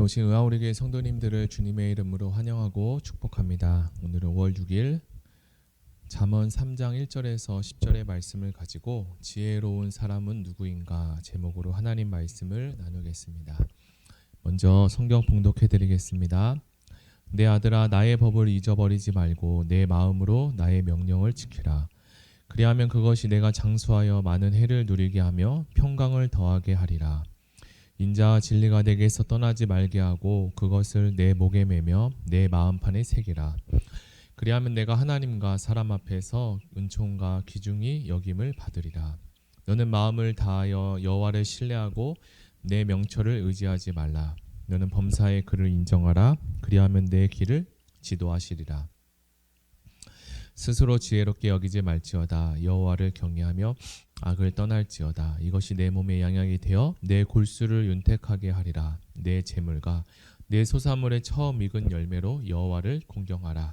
오신 의아우리교회 성도님들을 주님의 이름으로 환영하고 축복합니다. 오늘은 5월 6일 잠언 3장 1절에서 10절의 말씀을 가지고 지혜로운 사람은 누구인가 제목으로 하나님 말씀을 나누겠습니다. 먼저 성경 봉독해 드리겠습니다. 내 아들아, 나의 법을 잊어버리지 말고 내 마음으로 나의 명령을 지키라. 그리하면 그것이 내가 장수하여 많은 해를 누리게 하며 평강을 더하게 하리라. 인자와 진리가 내게서 떠나지 말게 하고 그것을 내 목에 매며 내 마음판에 새기라. 그리하면 내가 하나님과 사람 앞에서 은총과 귀중히 여김을 받으리라. 너는 마음을 다하여 여호와를 신뢰하고 내 명철을 의지하지 말라. 너는 범사의 그를 인정하라. 그리하면 내 길을 지도하시리라. 스스로 지혜롭게 여기지 말지어다. 여호와를 경외하며 악을 떠날지어다. 이것이 내 몸의 양약이 되어 내 골수를 윤택하게 하리라. 내 재물과 내 소사물의 처음 익은 열매로 여호와를 공경하라.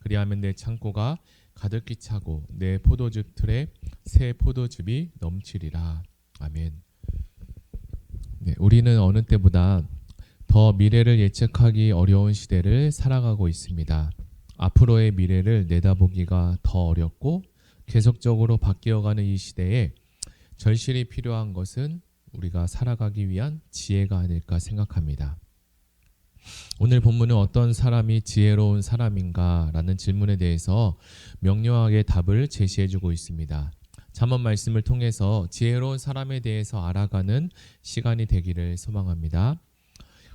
그리하면 내 창고가 가득히 차고 내 포도즙 틀에 새 포도즙이 넘치리라. 아멘. 우리는 어느 때보다 더 미래를 예측하기 어려운 시대를 살아가고 있습니다. 앞으로의 미래를 내다보기가 더 어렵고 계속적으로 바뀌어가는 이 시대에 절실히 필요한 것은 우리가 살아가기 위한 지혜가 아닐까 생각합니다. 오늘 본문은 어떤 사람이 지혜로운 사람인가 라는 질문에 대해서 명료하게 답을 제시해주고 있습니다. 잠언 말씀을 통해서 지혜로운 사람에 대해서 알아가는 시간이 되기를 소망합니다.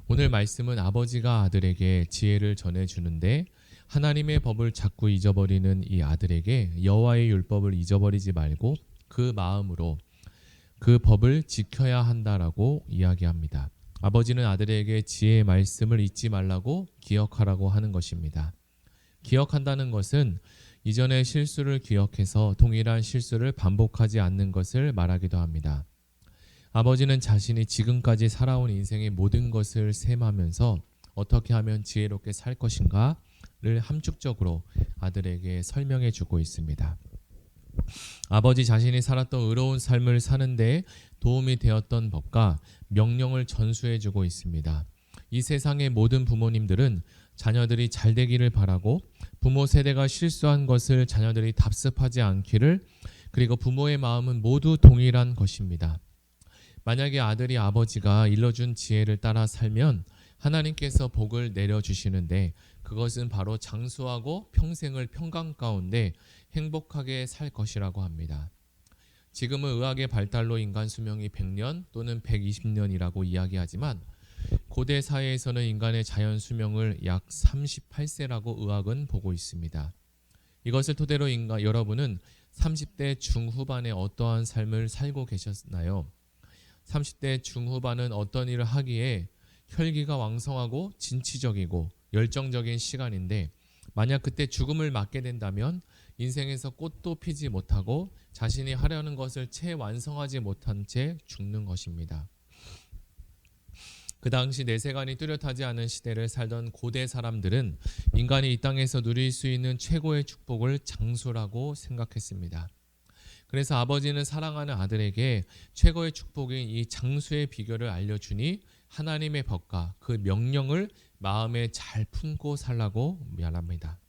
오늘 말씀은 아버지가 아들에게 지혜를 전해주는데 하나님의 법을 자꾸 잊어버리는 이 아들에게 여호와의 율법을 잊어버리지 말고 그 마음으로 그 법을 지켜야 한다라고 이야기합니다. 아버지는 아들에게 지혜의 말씀을 잊지 말라고 기억하라고 하는 것입니다. 기억한다는 것은 이전의 실수를 기억해서 동일한 실수를 반복하지 않는 것을 말하기도 합니다. 아버지는 자신이 지금까지 살아온 인생의 모든 것을 셈하면서 어떻게 하면 지혜롭게 살 것인가 를 함축적으로 아들에게 설명해 주고 있습니다. 아버지 자신이 살았던 의로운 삶을 사는데 도움이 되었던 법과 명령을 전수해 주고 있습니다. 이 세상의 모든 부모님들은 자녀들이 잘 되기를 바라고 부모 세대가 실수한 것을 자녀들이 답습하지 않기를, 그리고 부모의 마음은 모두 동일한 것입니다. 만약에 아들이 아버지가 일러준 지혜를 따라 살면 하나님께서 복을 내려주시는데 그것은 바로 장수하고 평생을 평강 가운데 행복하게 살 것이라고 합니다. 지금은 의학의 발달로 인간 수명이 100년 또는 120년이라고 이야기하지만 고대 사회에서는 인간의 자연 수명을 약 38세라고 의학은 보고 있습니다. 이것을 토대로 여러분은 30대 중후반에 어떠한 삶을 살고 계셨나요? 30대 중후반은 어떤 일을 하기에 혈기가 왕성하고 진취적이고 열정적인 시간인데, 만약 그때 죽음을 맞게 된다면 인생에서 꽃도 피지 못하고 자신이 하려는 것을 채 완성하지 못한 채 죽는 것입니다. 그 당시 내세관이 뚜렷하지 않은 시대를 살던 고대 사람들은 인간이 이 땅에서 누릴 수 있는 최고의 축복을 장수라고 생각했습니다. 그래서 아버지는 사랑하는 아들에게 최고의 축복인 이 장수의 비결을 알려주니 하나님의 법과 그 명령을 마음에 잘 품고 살라고 말합니다.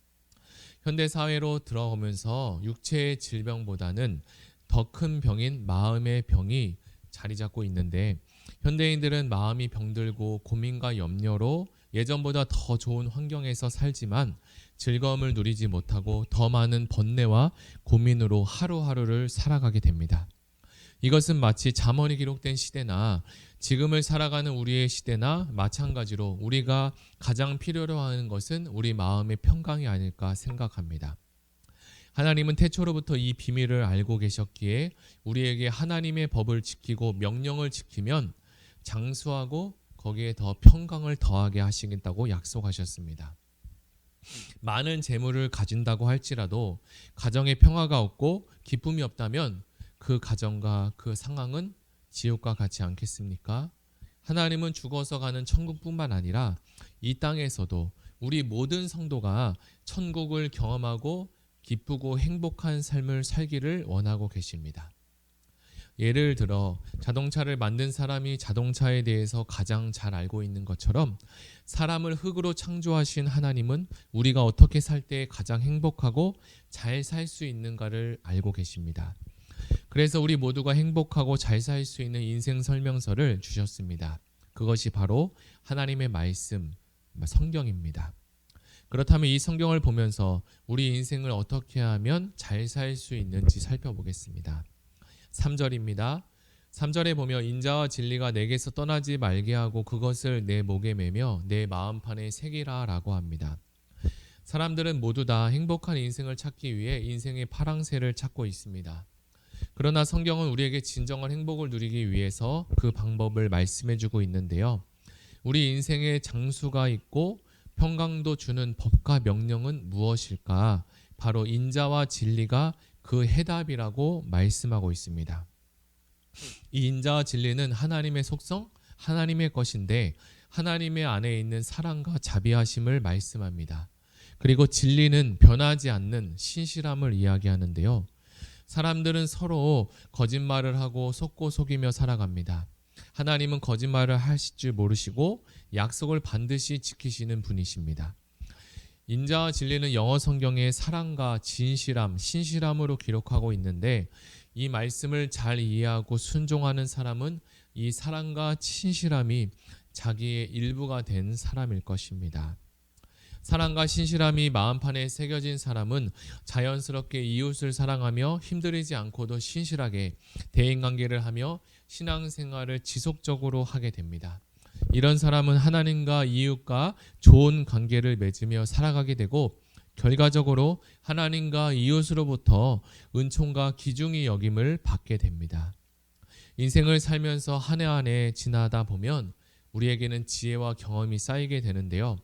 현대사회로 들어오면서 육체의 질병보다는 더 큰 병인 마음의 병이 자리 잡고 있는데, 현대인들은 마음이 병들고 고민과 염려로 예전보다 더 좋은 환경에서 살지만 즐거움을 누리지 못하고 더 많은 번뇌와 고민으로 하루하루를 살아가게 됩니다. 이것은 마치 잠언이 기록된 시대나 지금을 살아가는 우리의 시대나 마찬가지로 우리가 가장 필요로 하는 것은 우리 마음의 평강이 아닐까 생각합니다. 하나님은 태초로부터 이 비밀을 알고 계셨기에 우리에게 하나님의 법을 지키고 명령을 지키면 장수하고 거기에 더 평강을 더하게 하시겠다고 약속하셨습니다. 많은 재물을 가진다고 할지라도 가정에 평화가 없고 기쁨이 없다면 그 가정과 그 상황은 지옥과 같지 않겠습니까? 하나님은 죽어서 가는 천국뿐만 아니라 이 땅에서도 우리 모든 성도가 천국을 경험하고 기쁘고 행복한 삶을 살기를 원하고 계십니다. 예를 들어 자동차를 만든 사람이 자동차에 대해서 가장 잘 알고 있는 것처럼 사람을 흙으로 창조하신 하나님은 우리가 어떻게 살 때 가장 행복하고 잘 살 수 있는가를 알고 계십니다. 그래서 우리 모두가 행복하고 잘 살 수 있는 인생 설명서를 주셨습니다. 그것이 바로 하나님의 말씀, 성경입니다. 그렇다면 이 성경을 보면서 우리 인생을 어떻게 하면 잘 살 수 있는지 살펴보겠습니다. 3절입니다. 3절에 보면 인자와 진리가 내게서 떠나지 말게 하고 그것을 내 목에 매며 내 마음판에 새기라 라고 합니다. 사람들은 모두 다 행복한 인생을 찾기 위해 인생의 파랑새를 찾고 있습니다. 그러나 성경은 우리에게 진정한 행복을 누리기 위해서 그 방법을 말씀해주고 있는데요. 우리 인생에 장수가 있고 평강도 주는 법과 명령은 무엇일까? 바로 인자와 진리가 그 해답이라고 말씀하고 있습니다. 이 인자와 진리는 하나님의 속성, 하나님의 것인데 하나님의 안에 있는 사랑과 자비하심을 말씀합니다. 그리고 진리는 변하지 않는 신실함을 이야기하는데요. 사람들은 서로 거짓말을 하고 속고 속이며 살아갑니다. 하나님은 거짓말을 하실 줄 모르시고 약속을 반드시 지키시는 분이십니다. 인자와 진리는 영어 성경에 사랑과 진실함, 신실함으로 기록하고 있는데 이 말씀을 잘 이해하고 순종하는 사람은 이 사랑과 신실함이 자기의 일부가 된 사람일 것입니다. 사랑과 신실함이 마음판에 새겨진 사람은 자연스럽게 이웃을 사랑하며 힘들이지 않고도 신실하게 대인관계를 하며 신앙생활을 지속적으로 하게 됩니다. 이런 사람은 하나님과 이웃과 좋은 관계를 맺으며 살아가게 되고 결과적으로 하나님과 이웃으로부터 은총과 기중의 여김을 받게 됩니다. 인생을 살면서 한 해 한 해 지나다 보면 우리에게는 지혜와 경험이 쌓이게 되는데요.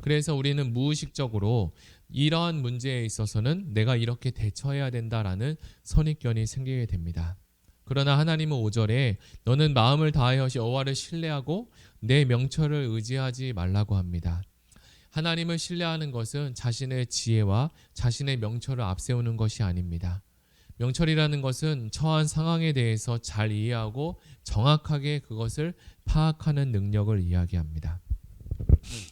그래서 우리는 무의식적으로 이러한 문제에 있어서는 내가 이렇게 대처해야 된다라는 선입견이 생기게 됩니다. 그러나 하나님은 5절에 너는 마음을 다하여 여호와를 신뢰하고 내 명철을 의지하지 말라고 합니다. 하나님을 신뢰하는 것은 자신의 지혜와 자신의 명철을 앞세우는 것이 아닙니다. 명철이라는 것은 처한 상황에 대해서 잘 이해하고 정확하게 그것을 파악하는 능력을 이야기합니다.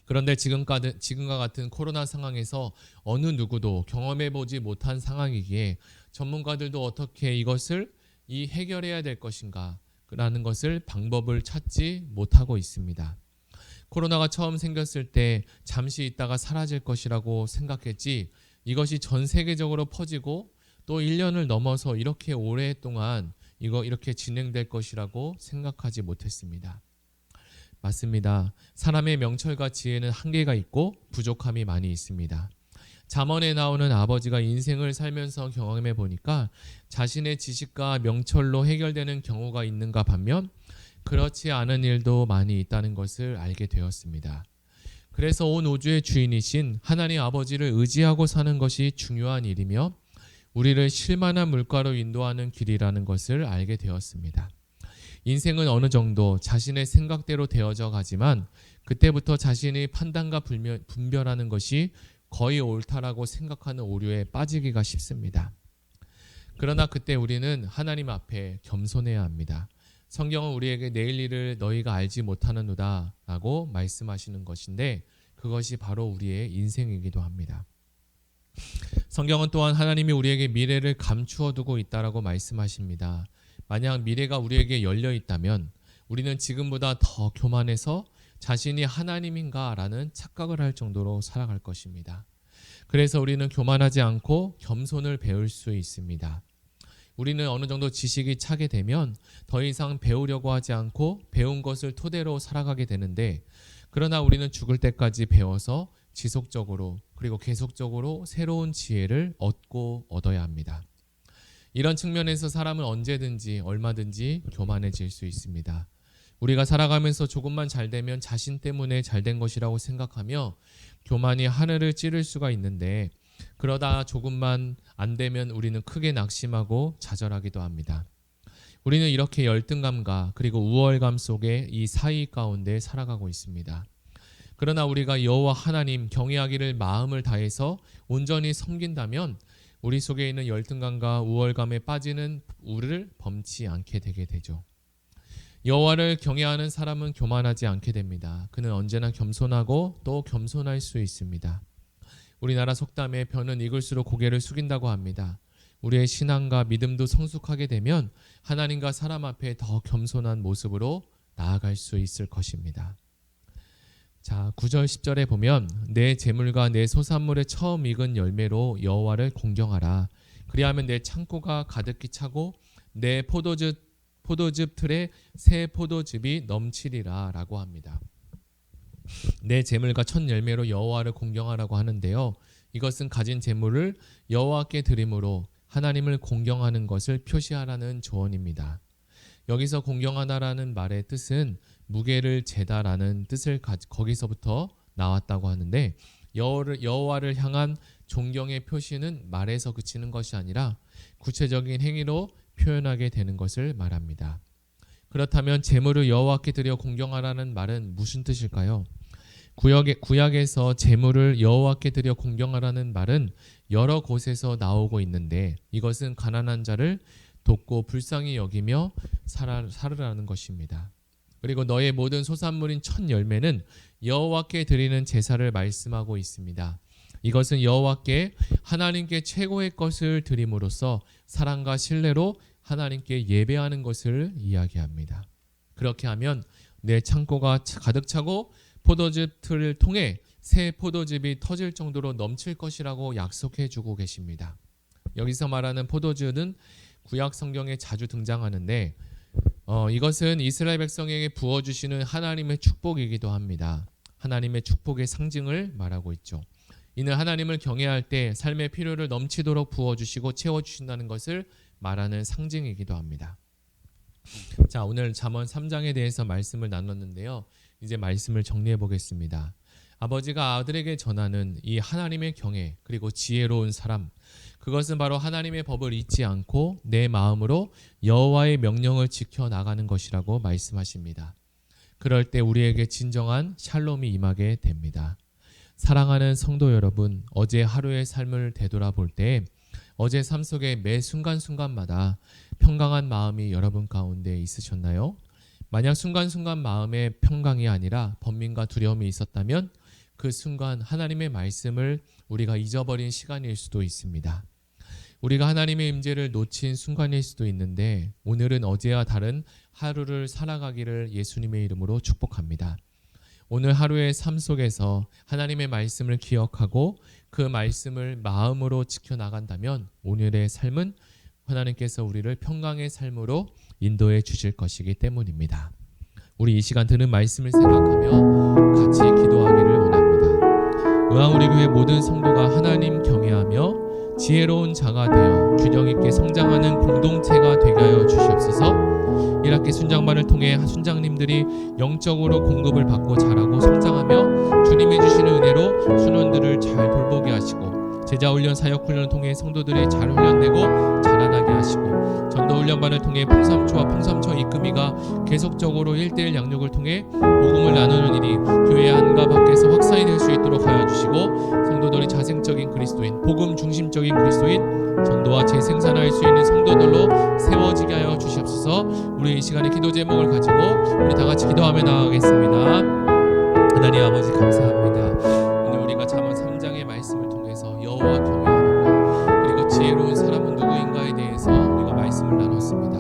그런데 지금과 같은 코로나 상황에서 어느 누구도 경험해보지 못한 상황이기에 전문가들도 어떻게 이것을 해결해야 될 것인가 라는 것을 방법을 찾지 못하고 있습니다. 코로나가 처음 생겼을 때 잠시 있다가 사라질 것이라고 생각했지 이것이 전 세계적으로 퍼지고 또 1년을 넘어서 이렇게 오랫동안 이렇게 진행될 것이라고 생각하지 못했습니다. 맞습니다. 사람의 명철과 지혜는 한계가 있고 부족함이 많이 있습니다. 잠언에 나오는 아버지가 인생을 살면서 경험해 보니까 자신의 지식과 명철로 해결되는 경우가 있는가 반면 그렇지 않은 일도 많이 있다는 것을 알게 되었습니다. 그래서 온 우주의 주인이신 하나님 아버지를 의지하고 사는 것이 중요한 일이며 우리를 쉴만한 물가로 인도하는 길이라는 것을 알게 되었습니다. 인생은 어느 정도 자신의 생각대로 되어져 가지만 그때부터 자신의 판단과 분별하는 것이 거의 옳다라고 생각하는 오류에 빠지기가 쉽습니다. 그러나 그때 우리는 하나님 앞에 겸손해야 합니다. 성경은 우리에게 내일 일을 너희가 알지 못하는도다 라고 말씀하시는 것인데 그것이 바로 우리의 인생이기도 합니다. 성경은 또한 하나님이 우리에게 미래를 감추어 두고 있다라고 말씀하십니다. 만약 미래가 우리에게 열려 있다면 우리는 지금보다 더 교만해서 자신이 하나님인가라는 착각을 할 정도로 살아갈 것입니다. 그래서 우리는 교만하지 않고 겸손을 배울 수 있습니다. 우리는 어느 정도 지식이 차게 되면 더 이상 배우려고 하지 않고 배운 것을 토대로 살아가게 되는데 그러나 우리는 죽을 때까지 배워서 지속적으로 그리고 계속적으로 새로운 지혜를 얻어야 합니다. 이런 측면에서 사람은 언제든지 얼마든지 교만해질 수 있습니다. 우리가 살아가면서 조금만 잘 되면 자신 때문에 잘 된 것이라고 생각하며 교만이 하늘을 찌를 수가 있는데 그러다 조금만 안 되면 우리는 크게 낙심하고 좌절하기도 합니다. 우리는 이렇게 열등감과 그리고 우월감 속에 이 사이 가운데 살아가고 있습니다. 그러나 우리가 여호와 하나님 경외하기를 마음을 다해서 온전히 섬긴다면 우리 속에 있는 열등감과 우월감에 빠지는 우를 범치 않게 되게 되죠. 여호와를 경외하는 사람은 교만하지 않게 됩니다. 그는 언제나 겸손하고 또 겸손할 수 있습니다. 우리나라 속담에 벼는 익을수록 고개를 숙인다고 합니다. 우리의 신앙과 믿음도 성숙하게 되면 하나님과 사람 앞에 더 겸손한 모습으로 나아갈 수 있을 것입니다. 자, 9절 10절에 보면 내 재물과 내 소산물의 처음 익은 열매로 여호와를 공경하라. 그리하면 내 창고가 가득히 차고 내 포도즙 틀에 새 포도즙이 넘치리라 라고 합니다. 내 재물과 첫 열매로 여호와를 공경하라고 하는데요. 이것은 가진 재물을 여호와께 드림으로 하나님을 공경하는 것을 표시하라는 조언입니다. 여기서 공경하다라는 말의 뜻은 무게를 재다라는 뜻을 거기서부터 나왔다고 하는데 여호와를 향한 존경의 표시는 말에서 그치는 것이 아니라 구체적인 행위로 표현하게 되는 것을 말합니다. 그렇다면 재물을 여호와께 드려 공경하라는 말은 무슨 뜻일까요? 구약에서 재물을 여호와께 드려 공경하라는 말은 여러 곳에서 나오고 있는데 이것은 가난한 자를 돕고 불쌍히 여기며 살으라는 것입니다. 그리고 너의 모든 소산물인 첫 열매는 여호와께 드리는 제사를 말씀하고 있습니다. 이것은 여호와께 하나님께 최고의 것을 드림으로써 사랑과 신뢰로 하나님께 예배하는 것을 이야기합니다. 그렇게 하면 내 창고가 가득 차고 포도즙 틀을 통해 새 포도즙이 터질 정도로 넘칠 것이라고 약속해 주고 계십니다. 여기서 말하는 포도즙은 구약 성경에 자주 등장하는데 이것은 이스라엘 백성에게 부어주시는 하나님의 축복이기도 합니다. 하나님의 축복의 상징을 말하고 있죠. 이는 하나님을 경외할 때 삶의 필요를 넘치도록 부어주시고 채워주신다는 것을 말하는 상징이기도 합니다. 자, 오늘 잠언 3장에 대해서 말씀을 나눴는데요. 이제 말씀을 정리해 보겠습니다. 아버지가 아들에게 전하는 이 하나님의 경외 그리고 지혜로운 사람, 그것은 바로 하나님의 법을 잊지 않고 내 마음으로 여호와의 명령을 지켜나가는 것이라고 말씀하십니다. 그럴 때 우리에게 진정한 샬롬이 임하게 됩니다. 사랑하는 성도 여러분, 어제 하루의 삶을 되돌아볼 때 어제 삶 속의 매 순간순간마다 평강한 마음이 여러분 가운데 있으셨나요? 만약 순간순간 마음에 평강이 아니라 번민과 두려움이 있었다면 그 순간 하나님의 말씀을 우리가 잊어버린 시간일 수도 있습니다. 우리가 하나님의 임재를 놓친 순간일 수도 있는데 오늘은 어제와 다른 하루를 살아가기를 예수님의 이름으로 축복합니다. 오늘 하루의 삶 속에서 하나님의 말씀을 기억하고 그 말씀을 마음으로 지켜나간다면 오늘의 삶은 하나님께서 우리를 평강의 삶으로 인도해 주실 것이기 때문입니다. 우리 이 시간 듣는 말씀을 생각하며 같이 기도하기를 원합니다. 의왕 우리 교회 모든 성도가 하나님 경외하며 지혜로운 자가 되어 균형 있게 성장하는 공동체가 되게 하여 주시옵소서. 1학기 순장반을 통해 순장님들이 영적으로 공급을 받고 자라고 성장하며 주님이 주시는 은혜로 순원들을 잘 돌보게 하시고 제자훈련 사역훈련을 통해 성도들이 잘 훈련되고 자라나게 하시고 전도훈련반을 통해 풍삼초와 풍삼초 이끄미가 계속적으로 1:1 양육을 통해 복음을 나누는 일이 교회 안과 밖에서 확산이 될 수 있도록 하여 주시고 성도들이 자생적인 그리스도인, 복음 중심적인 그리스도인, 전도와 재생산할 수 있는 성도들로 세워지게 하여 주시옵소서. 우리 이 시간에 기도 제목을 가지고 우리 다 같이 기도하며 나아가겠습니다. 하나님 아버지 감사합니다. 오늘 우리가 잠언 3장의 말씀을 통해서 여호와 경외하는 것 그리고 지혜로운 사람은 누구인가에 대해서 우리가 말씀을 나눴습니다.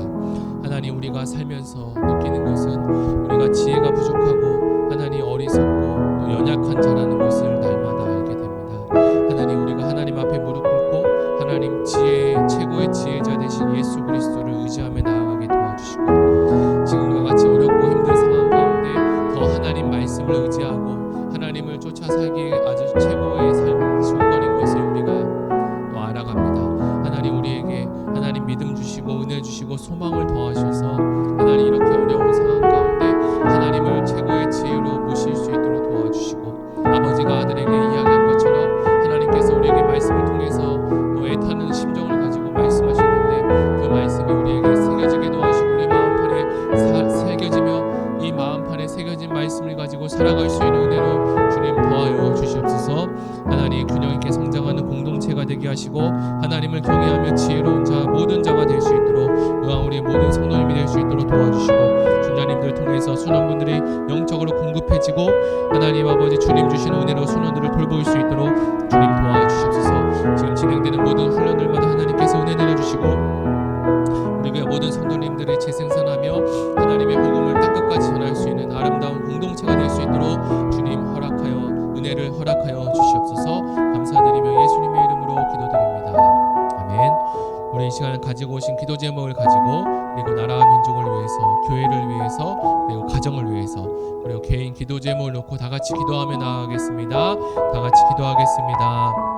하나님 우리가 살면서 느끼는 것은 우리가 지혜가 부족하고 하나님 어리석고 또 연약한 자라는 것을 날마다 알게 됩니다. 하나님 우리가 하나님 앞에 무릎 꿇고 하나님 최고의 지혜자 되신 예수 그리스도를 의지하며 나아가게 도와주시고 지금과 같이 어렵고 힘든 상황 가운데 더 하나님 말씀을 의지하고 하나님을 쫓아 살기에 아주 최고의 삶 조건인 것을 우리가 또 알아갑니다. 하나님 우리에게 하나님 믿음 주시고 은혜 주시고 소망을 더하셔서 하나님 이렇게 어려운 상황 가운데 하나님을 최고의 지혜로 모실 수 있도록 도와주시고 아버지가 아들에게 이야기한 것처럼 하나님께서 우리에게 말씀을 통해서 또 애타는 심정을 가지고 말씀하셨는데 그 말씀이 우리에게 새겨지게 도와주시고 우리 마음판에 새겨지며 이 마음판에 새겨진 말씀을 가지고 살아갈 수 있는 은혜로 주님 더하여 주시옵소서. 하나님 균형 있게 성장하는 공동체가 되게 하시고 하나님을 경외하며 지혜로운 자 모든 자가 될 수 있도록 의왕 우리의 모든 성도님이 될 수 있도록 도와주시고 중자님들 통해서 순원분들이 영적으로 공급해지고 하나님 아버지 주님 주시는 은혜로 순원들을 돌볼 수 있도록 주님 도와주시옵소서. 지금 진행되는 모든 훈련들마다 하나님께서 은혜 내려주시고 우리 교회 모든 성도님들이 재생산하며 하나님의 복음을 땅끝까지 전할 수 있는 아름다운 공동체가 될 수 있도록 주님 허락하여 은혜를 허락하여 주시옵소서. 감사드리며 예수님의 이름으로 기도드립니다. 아멘. 우리 이 시간을 가지고 오신 기도 제목을 가지고 그리고 나라와 민족을 위해서 교회를 위해서 그리고 가정을 위해서 그리고 개인 기도 제목을 놓고 다 같이 기도하며 나아가겠습니다. 다 같이 기도하겠습니다.